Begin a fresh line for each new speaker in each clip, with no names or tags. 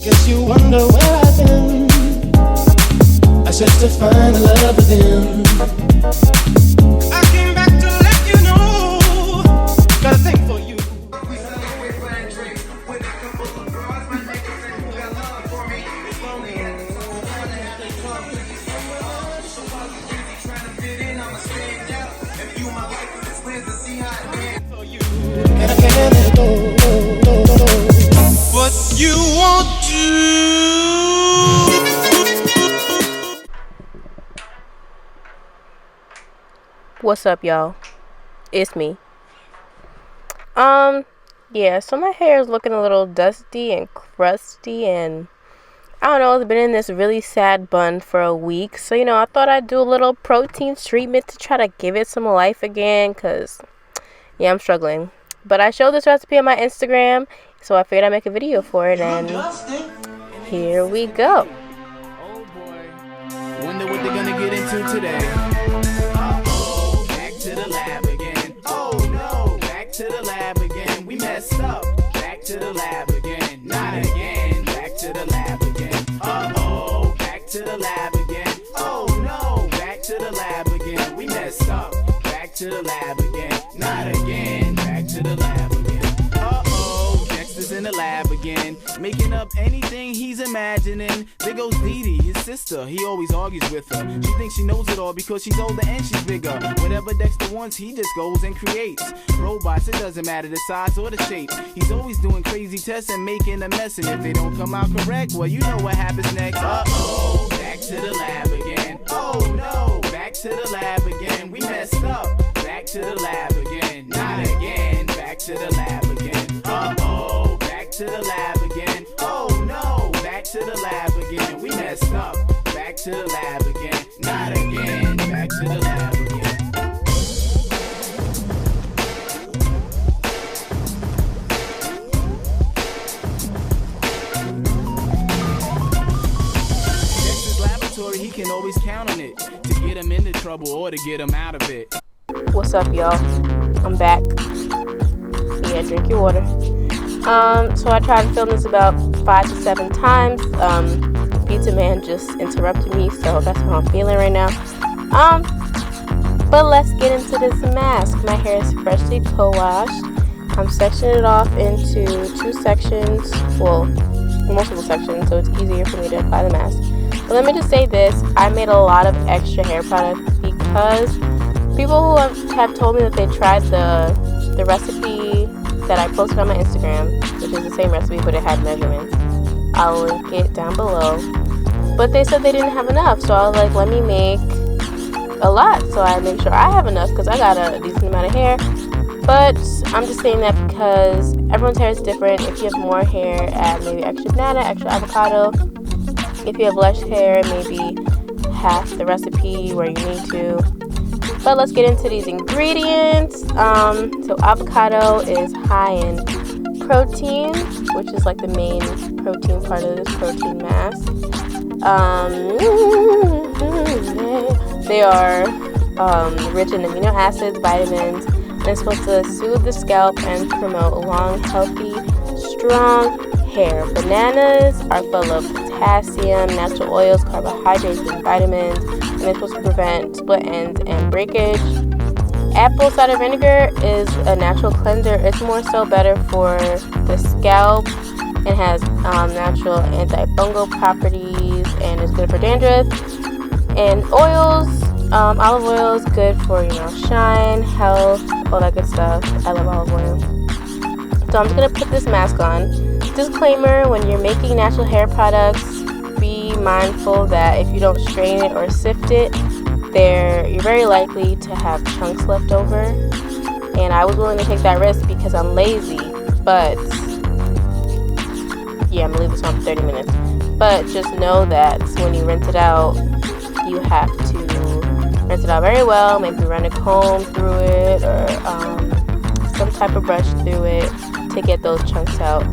Guess you wonder where I've been. I searched to find the love within. I came back to let you know, got a thing for you. We celebrate flying drinks with a couple of bras. My niggas say you got love for me. It's lonely at the club, wanna have the club with you somewhere. So while you busy trying to fit in, I'ma stand out. If you my wife, it's friends to see how it is for you. And I can't let it go. What you want to.
What's up, y'all? It's me. Yeah, so my hair is looking a little dusty and crusty, and I don't know, it's been in this really sad bun for a week. So, I thought I'd do a little protein treatment to try to give it some life again, because, yeah, I'm struggling. But I showed this recipe on my Instagram, so I figured I'd make a video for it, and here we go.
Oh boy, wonder what they're gonna get into today. Back to the lab again. Oh no, back to the lab again. We messed up. Back to the lab again. Not again. Back to the lab again. Uh-oh, back to the lab again. Oh no, back to the lab again. We messed up. Back to the lab again. Not again. Back to the lab again. Uh-oh, Dexter's in the lab again. Making up anything he's imagining. There goes Dee Dee, his sister. He always argues with her. She thinks she knows it all because she's older and she's bigger. Whatever Dexter wants, he just goes and creates. Robots, it doesn't matter the size or the shape. He's always doing crazy tests and making a mess. And if they don't come out correct, well, you know what happens next. Uh-oh, back to the lab again. Oh no, back to the lab again. We messed up. Back to the lab again. Not again. Back to the lab again. Uh-oh, back to the lab again. Oh no, back to the lab again. We messed up. Back to the lab again. Not again. Back to the lab again. Dexter's laboratory, he can always count on it to get him into trouble or to get him out of it.
What's up, y'all? I'm back. Yeah, drink your water. So I tried to film this about 5 to 7 times. Pizza Man just interrupted me, so that's how I'm feeling right now. But let's get into this mask. My hair is freshly co-washed. I'm sectioning it off into 2 sections, well, multiple sections, so it's easier for me to apply the mask. But let me just say this, I made a lot of extra hair products because people who have told me that they tried the recipe that I posted on my Instagram, which is the same recipe but it had measurements. I'll link it down below. But they said they didn't have enough, so I was like, let me make a lot so I make sure I have enough because I got a decent amount of hair. But I'm just saying that because everyone's hair is different. If you have more hair, add maybe extra banana, extra avocado. If you have less hair, maybe half the recipe where you need to. But let's get into these ingredients. So avocado is high in protein, which is like the main protein part of this protein mask. They are rich in amino acids, vitamins, and it's supposed to soothe the scalp and promote long, healthy, strong hair. Bananas are full of potassium, natural oils, carbohydrates, and vitamins, and they're supposed to prevent split ends and breakage. Apple cider vinegar is a natural cleanser. It's more so better for the scalp. It has natural antifungal properties and is good for dandruff. And oils, olive oil is good for shine, health, all that good stuff. I love olive oil. So I'm just gonna put this mask on. Disclaimer: when you're making natural hair products, be mindful that if you don't strain it or sift it, you're very likely to have chunks left over. And I was willing to take that risk because I'm lazy, but yeah, I'm gonna leave this on for 30 minutes. But just know that when you rinse it out, you have to rinse it out very well. Maybe run a comb through it or some type of brush through it to get those chunks out,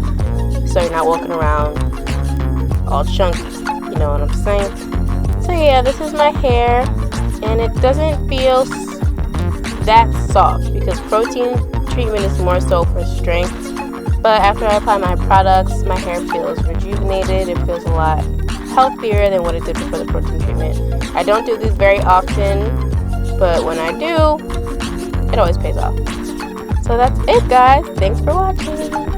so you're not walking around all chunky. You know what I'm saying? So yeah, this is my hair, and it doesn't feel that soft because protein treatment is more so for strength. But after I apply my products, my hair feels rejuvenated feels a lot healthier than what it did before the protein treatment. I don't do these very often, but when I do, it always pays off. So that's it, guys. Thanks for watching.